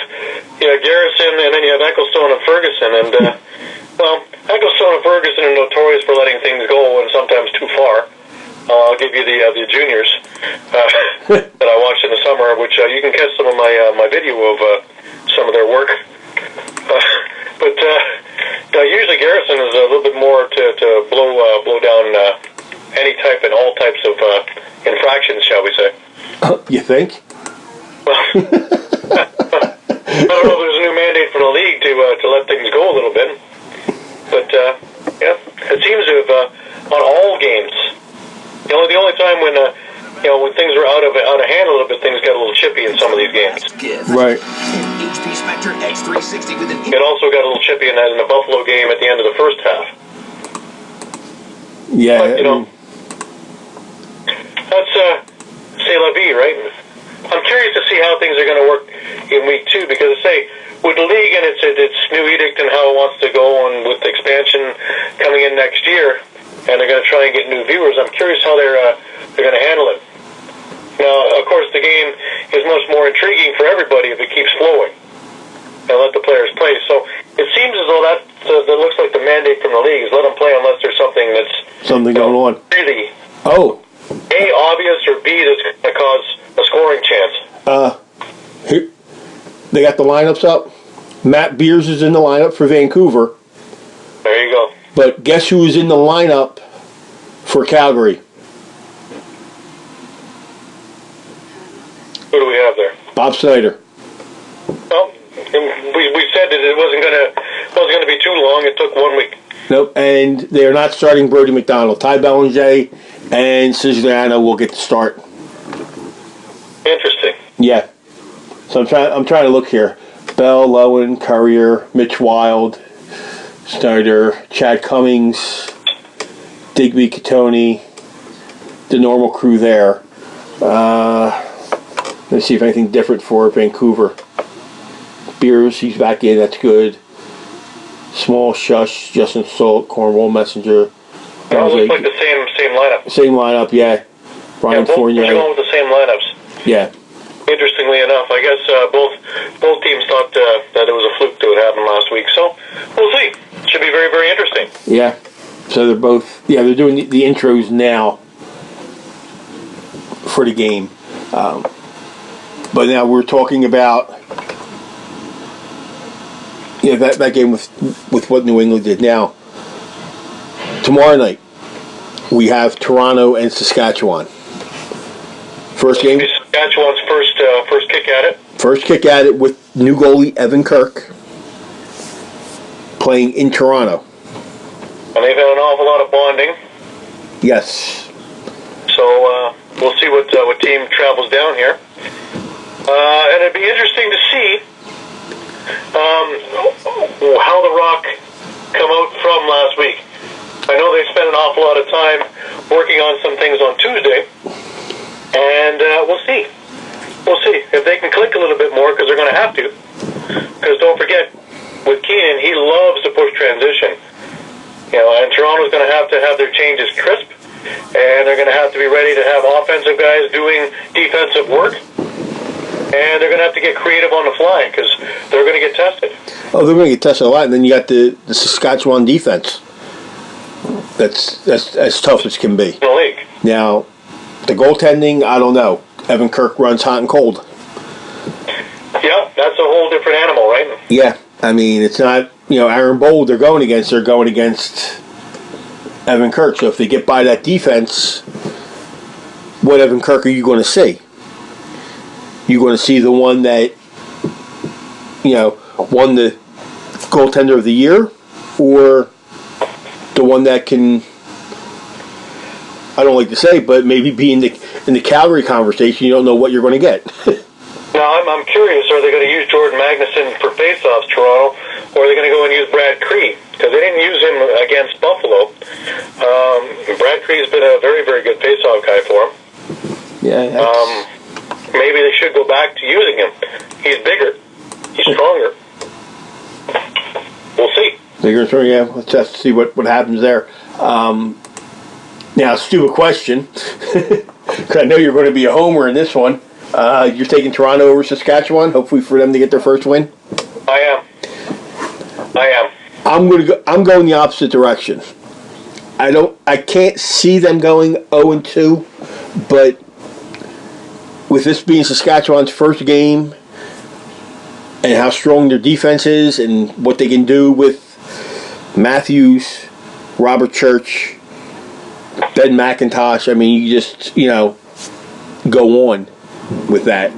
Garrison, and then you have Ecclestone and Ferguson. And, Ecclestone and Ferguson are notorious for letting things go and sometimes too far. I'll give you the juniors that I watched in the summer, which you can catch some of my video of some of their work. But usually Garrison is a little bit more to blow down any type and all types of infractions, shall we say. You think? Well, I don't know if there's a new mandate from the league to let things go a little bit. But, yeah, it seems to have, on all games, the only time when things were out of hand a little bit, things got a little chippy in some of these games. Right. HP Spectre X360 with an It also got a little chippy in the Buffalo game at the end of the first half. Yeah. But, that's c'est la vie, right? I'm curious to see how things are going to work in week 2 because, with the league and its new edict and how it wants to go on with expansion coming in next year, and they're going to try and get new viewers, I'm curious how they're going to handle it. Now, of course, the game is much more intriguing for everybody if it keeps flowing and let the players play. So it seems as though that looks like the mandate from the league is let them play unless there's something that's going on. Really, A, obvious, or B, that's going to cause a scoring chance. They got the lineups up. Matt Beers is in the lineup for Vancouver. There you go. But guess who is in the lineup for Calgary? Who do we have there? Bob Snyder. Well, we said that it wasn't going to be too long. It took 1 week. Nope, and they are not starting Brody McDonald. Ty Bellinger and Siciliano will get the start. Interesting. Yeah. So I'm trying to look here. Bell, Lowen, Courier, Mitch Wild, Snyder, Chad Cummings, Digby, Catoni, the normal crew there. Let's see if anything different for Vancouver. Beers, he's back in. That's good. Small, Shush, Justin Salt, Cornwall Messenger. It all looks like the same lineup. Same lineup, yeah. Brian Fournier. They're going with the same lineups. Yeah. Interestingly enough, I guess both teams thought that it was a fluke that would happen last week. So we'll see. Should be very, very interesting. Yeah. So they're both. Yeah, they're doing the intros now for the game. But now we're talking about that game with what New England did. Now tomorrow night we have Toronto and Saskatchewan. First game. Saskatchewan's first kick at it. First kick at it with new goalie Evan Kirk playing in Toronto. And they've had an awful lot of bonding. Yes. So we'll see what team travels down here. And it'd be interesting to see how the Rock come out from last week. I know they spent an awful lot of time working on some things on Tuesday. And we'll see. We'll see if they can click a little bit more, because they're going to have to. Because don't forget, with Keenan, he loves to push transition. And Toronto's going to have their changes crisp, and they're going to have to be ready to have offensive guys doing defensive work, and they're going to have to get creative on the fly, because they're going to get tested. Oh, they're going to get tested a lot, and then you got the Saskatchewan defense. That's as tough as can be. In the league. Now, the goaltending, I don't know. Evan Kirk runs hot and cold. Yeah, that's a whole different animal, right? Yeah, I mean, it's not, Aaron Bold they're going against Evan Kirk. So if they get by that defense, what Evan Kirk are you going to see? You're going to see the one that, won the goaltender of the year, or the one that can, I don't like to say, but maybe be in the Calgary conversation. You don't know what you're going to get. Now, I'm curious, are they going to use Jordan Magnuson for faceoffs, Toronto, or are they going to go and use Brad Cree? Because they didn't use him against Buffalo. Brad Cree's been a very, very good faceoff guy for him. Yeah. Maybe they should go back to using him. He's bigger. He's stronger. We'll see. Bigger and stronger, yeah. Let's have to see what happens there. Now, stupid question, because I know you're going to be a homer in this one. You're taking Toronto over Saskatchewan, hopefully for them to get their first win? I am. I'm going the opposite direction. I can't see them going 0-2, but with this being Saskatchewan's first game and how strong their defense is and what they can do with Matthews, Robert Church, Ben McIntosh, I mean, you just, go on with that.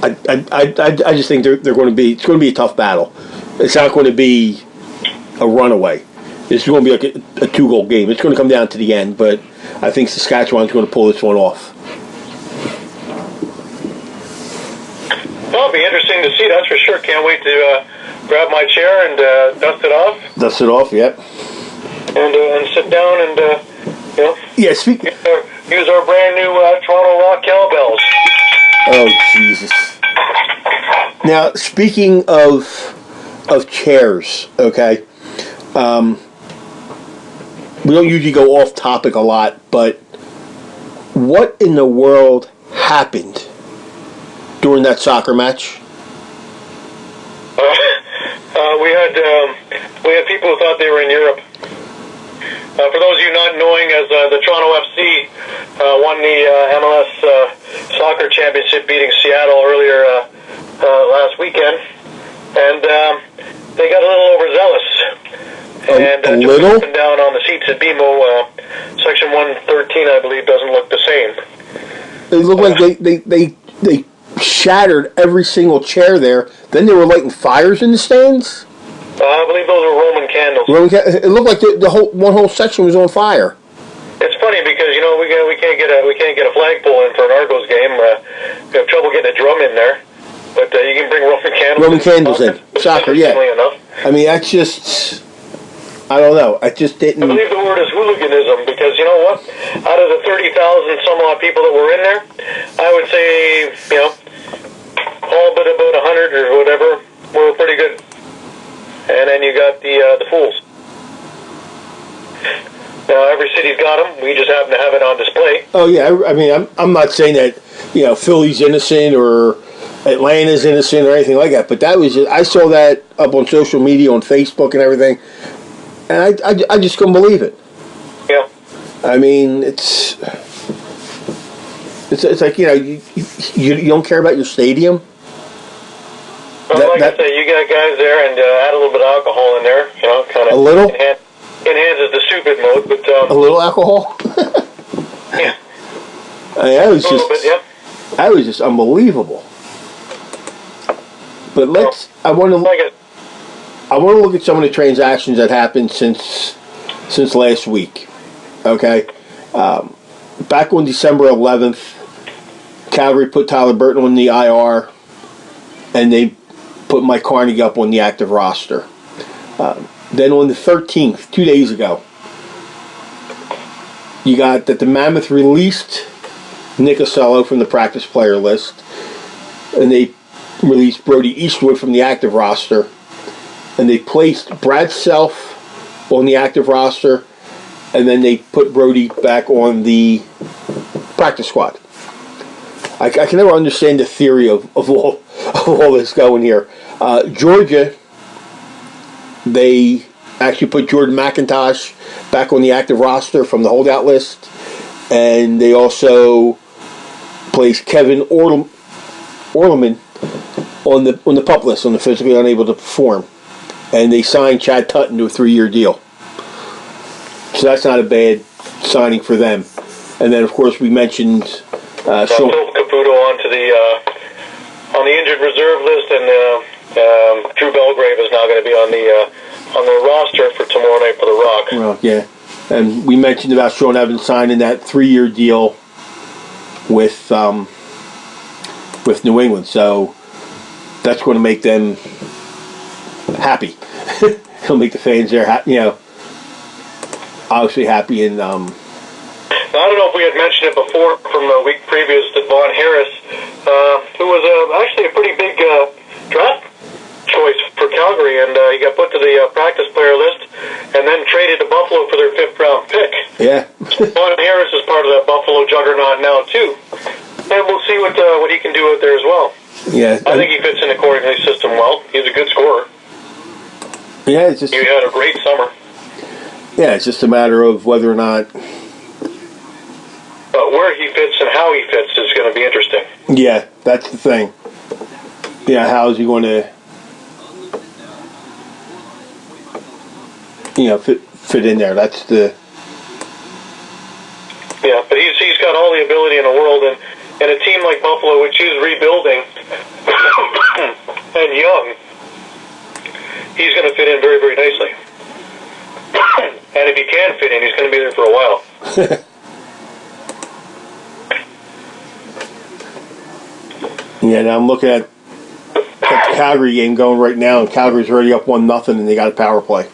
I just think they're going to be. It's going to be a tough battle. It's not going to be a runaway. This is going to be like a 2-goal game. It's going to come down to the end, but I think Saskatchewan's going to pull this one off. Well, it'll be interesting to see. That's for sure. Can't wait to grab my chair and dust it off. Dust it off, yep. And sit down and Yeah, use our brand new Toronto Rock cowbells. Oh, Jesus. Now, speaking of chairs, okay, we don't usually go off topic a lot, but what in the world happened during that soccer match? We had people who thought they were in Europe. For those of you not knowing, as the Toronto FC won the MLS soccer championship, beating Seattle earlier last weekend, and they got a little overzealous. And a little? Up and down on the seats at BMO, section 113, I believe, doesn't look the same. It looked like they shattered every single chair there. Then they were lighting fires in the stands. I believe those were Roman candles. It looked like the whole section was on fire. It's funny because we can't get a flagpole in for an Argos game. We have trouble getting a drum in there, but you can bring Roman candles. Roman candles in soccer, yeah. Enough. I mean, that's just. I don't know. I just didn't. I believe the word is hooliganism because you know what? Out of the 30,000 some odd people that were in there, I would say all but about 100 or whatever were pretty good. And then you got the fools. Now every city's got them. We just happen to have it on display. Oh yeah, I mean, I'm not saying that Philly's innocent or Atlanta's innocent or anything like that, but that was I saw that up on social media, on Facebook and everything, and I just couldn't believe it. Yeah. I mean, it's like you don't care about your stadium. Well, I say, you got guys there, and add a little bit of alcohol in there, kind of. A little? Enhances the stupid mode, but... a little alcohol? Yeah. I mean, that was a little bit, yeah. That was just unbelievable. But I want to look at some of the transactions that happened since last week. Okay? Back on December 11th, Calgary put Tyler Burton on the IR, and they put Mike Carnegie up on the active roster. Then on the 13th, 2 days ago, you got that the Mammoth released Nick Ocello from the practice player list, and they released Brody Eastwood from the active roster, and they placed Brad Self on the active roster, and then they put Brody back on the practice squad. I can never understand the theory of all this going here. Georgia, they actually put Jordan McIntosh back on the active roster from the holdout list, and they also placed Kevin Orleman on the PUP list, on the physically unable to perform, and they signed Chad Tutton to a 3-year deal. So that's not a bad signing for them. And then, of course, we mentioned Phil Caputo on the injured reserve list, and Drew Belgrave is now going to be on the roster for tomorrow night for the Rock. Well, yeah, and we mentioned about Sean Evans signing that 3-year deal with New England, so that's going to make them happy. It'll make the fans there, obviously happy. And I don't know if we had mentioned it before from a week previous that Vaughn Harris, who was actually a pretty big draft choice for Calgary, and he got put to the practice player list and then traded to Buffalo for their 5th round pick. Yeah. Vaughn Harris is part of that Buffalo juggernaut now too, and we'll see what he can do out there as well. Yeah, I think he fits in the Corey system well. He's a good scorer. Yeah, it's just You had a great summer. yeah, it's just a matter of whether or not. But where he fits and how he fits is going to be interesting. Yeah, that's the thing. Yeah, how is he going to, fit in there? That's the. Yeah, but he's got all the ability in the world, and a team like Buffalo, which is rebuilding and young, he's going to fit in very, very nicely. And if he can fit in, he's going to be there for a while. Yeah, now I'm looking at the Calgary game going right now, and Calgary's already up 1-0, and they got a power play.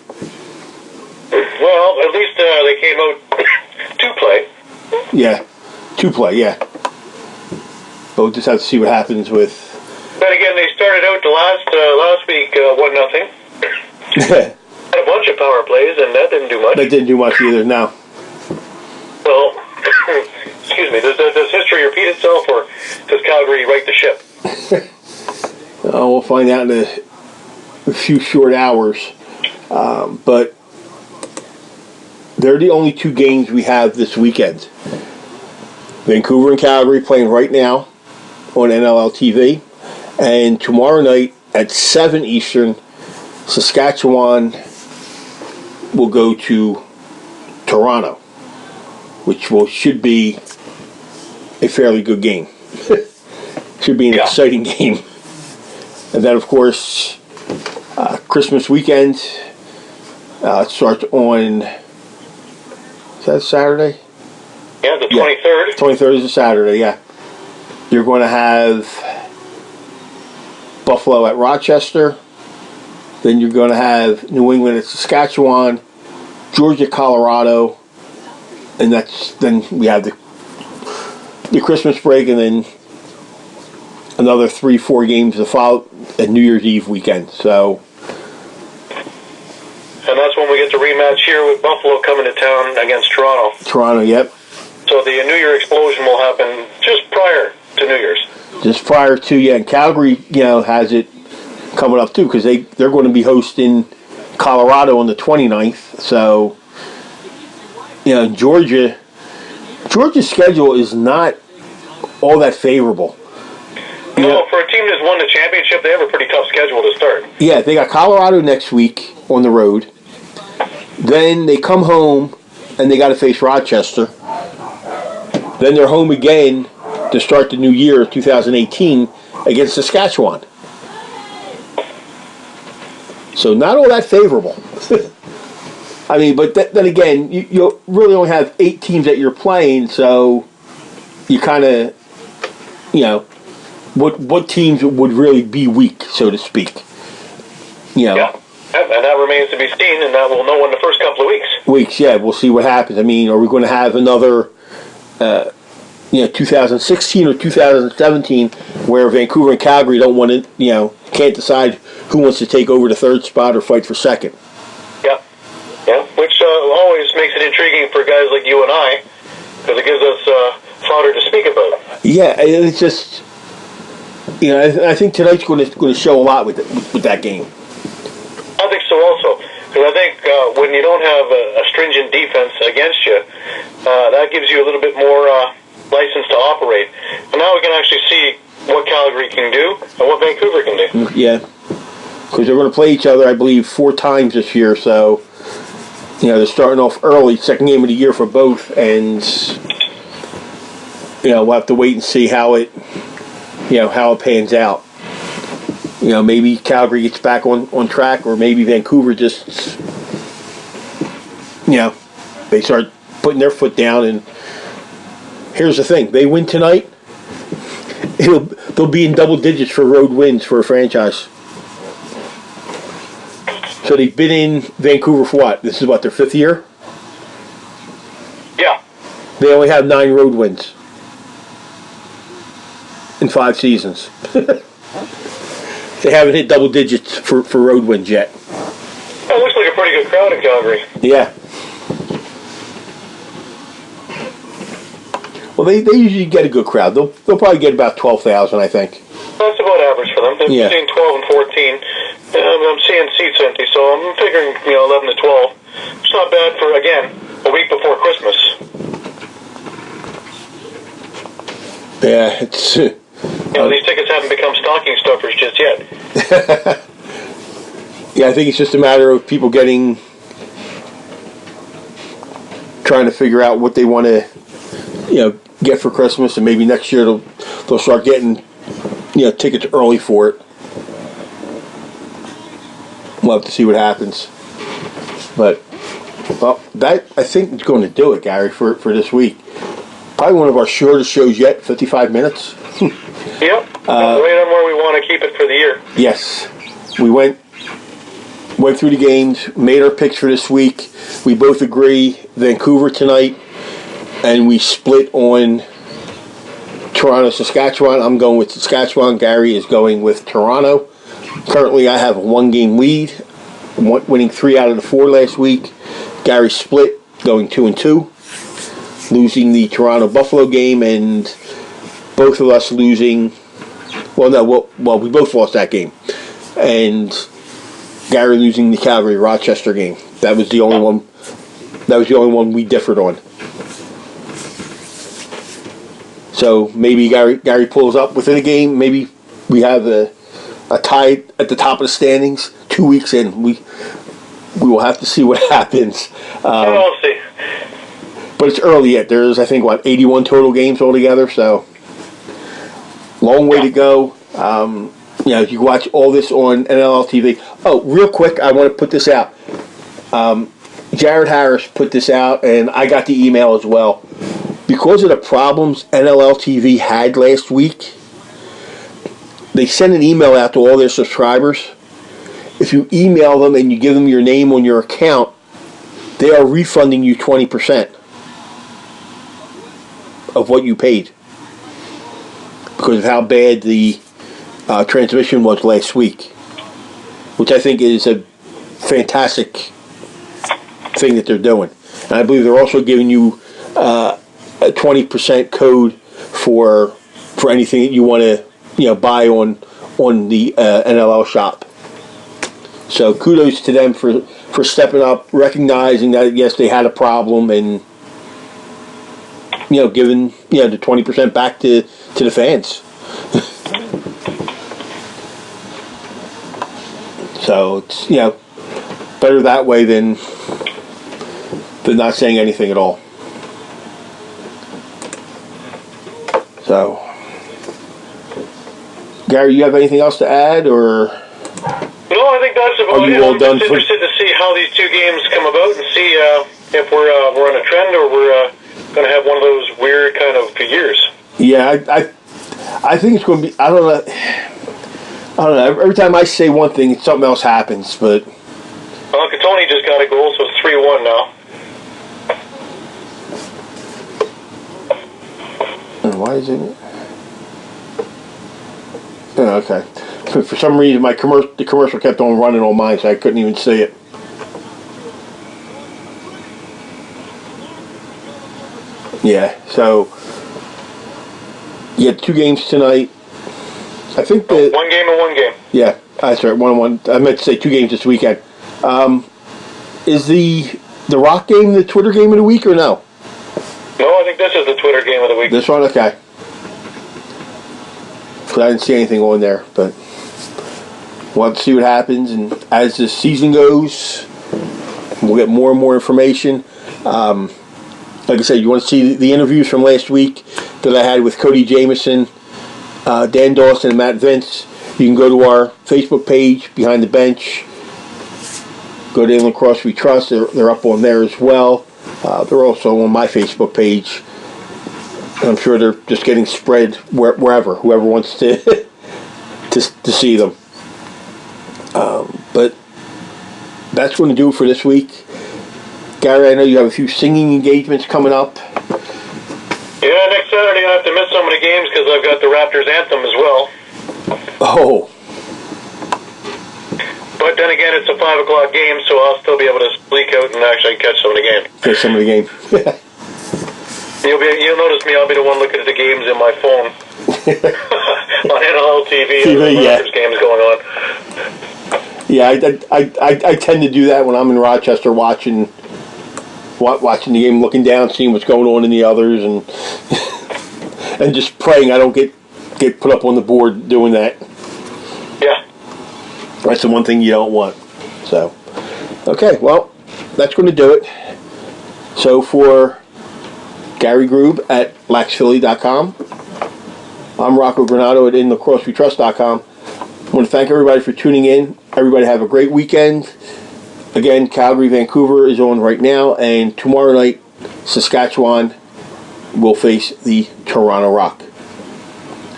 Well, at least they came out to play. Yeah, 2-play, yeah. But we'll just have to see what happens with. But again, they started out the last week 1-0. Had a bunch of power plays, and that didn't do much. That didn't do much either, no. Well, excuse me, does history repeat itself, or does Calgary right the ship? We'll find out in a few short hours. But they're the only two games we have this weekend. Vancouver and Calgary playing right now on NLL TV. And tomorrow night at 7 Eastern, Saskatchewan will go to Toronto, which should be a fairly good game. Should be an exciting game. And then, of course, Christmas weekend starts on, is that Saturday? Yeah, the 23rd. 23rd is a Saturday, yeah. You're going to have Buffalo at Rochester. Then you're going to have New England at Saskatchewan, Georgia, Colorado, and then we have the Christmas break, and then another 3-4 games to follow at New Year's Eve weekend. So, and that's when we get the rematch here with Buffalo coming to town against Toronto. Toronto, yep. So the New Year explosion will happen just prior to New Year's. Just prior to, yeah, and Calgary, has it coming up too, because they're going to be hosting Colorado on the 29th. So, Georgia's schedule is not all that favorable. No, for a team that's won the championship, they have a pretty tough schedule to start. Yeah, they got Colorado next week on the road. Then they come home and they got to face Rochester. Then they're home again to start the new year, 2018, against Saskatchewan. So not all that favorable. I mean, but then again, you really only have 8 teams that you're playing, so you kind of, what teams would really be weak, so to speak. Yeah, and that remains to be seen, and that we'll know in the first couple of weeks. Yeah, we'll see what happens. I mean, are we going to have another 2016 or 2017 where Vancouver and Calgary don't want to, can't decide who wants to take over the third spot or fight for second? Yeah, which always makes it intriguing for guys like you and I, because it gives us fodder to speak about. Yeah, it's just, I think tonight's going to show a lot with that game. I think so also, because I think when you don't have a stringent defense against you, that gives you a little bit more license to operate. And now we can actually see what Calgary can do and what Vancouver can do. Yeah, because they're going to play each other, I believe, 4 times this year, so they're starting off early, second game of the year for both, and we'll have to wait and see how it pans out. Maybe Calgary gets back on track, or maybe Vancouver just they start putting their foot down. And here's the thing: they win tonight, they'll be in double digits for road wins for a franchise. So they've been in Vancouver for what? This is their 5th year? Yeah. They only have 9 road wins in 5 seasons. They haven't hit double digits for road wins yet. It looks like a pretty good crowd in Calgary. Yeah. Well, they usually get a good crowd. They'll probably get about 12,000, I think. That's about average for them. They're between 12 and 14. I'm seeing seats empty, so I'm figuring 11 to 12. It's not bad for, again, a week before Christmas. Yeah, it's... these tickets haven't become stocking stuffers just yet. Yeah, I think it's just a matter of people trying to figure out what they want to, get for Christmas, and maybe next year they'll start getting, tickets early for it. We'll have to see what happens. But, well, that, I think, is going to do it, Gary, for this week. Probably one of our shortest shows yet, 55 minutes. Yep, right on where we want to keep it for the year. Yes. We went through the games, made our picks for this week. We both agree Vancouver tonight, and we split on Toronto, Saskatchewan. I'm going with Saskatchewan. Gary is going with Toronto. Currently, I have a 1-game lead, winning 3 out of the 4 last week. Gary split, going 2-2, losing the Toronto Buffalo game, and both of us losing. We both lost that game, and Gary losing the Calgary Rochester game. That was the only one. That was the only one we differed on. So maybe Gary pulls up within a game. Maybe we have a tie at the top of the standings 2 weeks in. We will have to see what happens. We'll see. But it's early yet. There's, I think, 81 total games altogether. So long way to go. You can watch all this on NLL TV. Oh, real quick, I want to put this out. Jared Harris put this out, and I got the email as well. Because of the problems NLL TV had last week, they sent an email out to all their subscribers. If you email them and you give them your name on your account, they are refunding you 20% of what you paid because of how bad the transmission was last week, which I think is a fantastic thing that they're doing. And I believe they're also giving you a 20% code for anything that you want to buy on the NLL shop. So kudos to them for stepping up, recognizing that yes, they had a problem, and giving the 20% back to the fans. So it's better that way than not saying anything at all. So, Gary, you have anything else to add, or? No, I think that's about it. I'm just interested to see how these 2 games come about and see if we're on a trend or we're going to have one of those weird kind of years. Yeah, I think it's going to be. I don't know. Every time I say one thing, something else happens. But Tony just got a goal, so it's 3-1 now. And why is it? Oh, okay. For some reason, the commercial kept on running on mine, so I couldn't even see it. Yeah. So you had 2 games tonight. I think that 1 game and 1 game. Yeah, that's right. 1-1. I meant to say 2 games this weekend. Is the Rock game the Twitter game of the week or no? No, I think this is the Twitter game of the week. This one, okay. Because I didn't see anything on there, but we'll have to see what happens. And as the season goes, we'll get more and more information. Like I said, you want to see the interviews from last week that I had with Cody Jamieson, Dan Dawson, and Matt Vince. You can go to our Facebook page, Behind the Bench. Go to Inland Cross We Trust. They're up on there as well. They're also on my Facebook page. And I'm sure they're just getting spread wherever, whoever wants to to see them. But that's going to do it for this week. Gary, I know you have a few singing engagements coming up. Yeah, next Saturday I have to miss some of the games because I've got the Raptors anthem as well. Oh. But then again, it's a 5 o'clock game, so I'll still be able to leak out and actually catch some of the game. Catch some of the game. You'll notice me. I'll be the one looking at the games in my phone. NLL TV and the Rangers games going on. Yeah, I tend to do that when I'm in Rochester watching the game, looking down, seeing what's going on in the others, and and just praying I don't get put up on the board doing that. Yeah. That's the one thing you don't want. So, okay, well, that's going to do it. So for Gary Groob at laxphilly.com, I'm Rocco Granato at inlacrossewetrust.com. I want to thank everybody for tuning in. Everybody have a great weekend. Again, Calgary, Vancouver is on right now, and tomorrow night, Saskatchewan will face the Toronto Rock.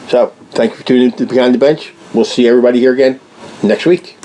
So, thank you for tuning in to Behind the Bench. We'll see everybody here again next week.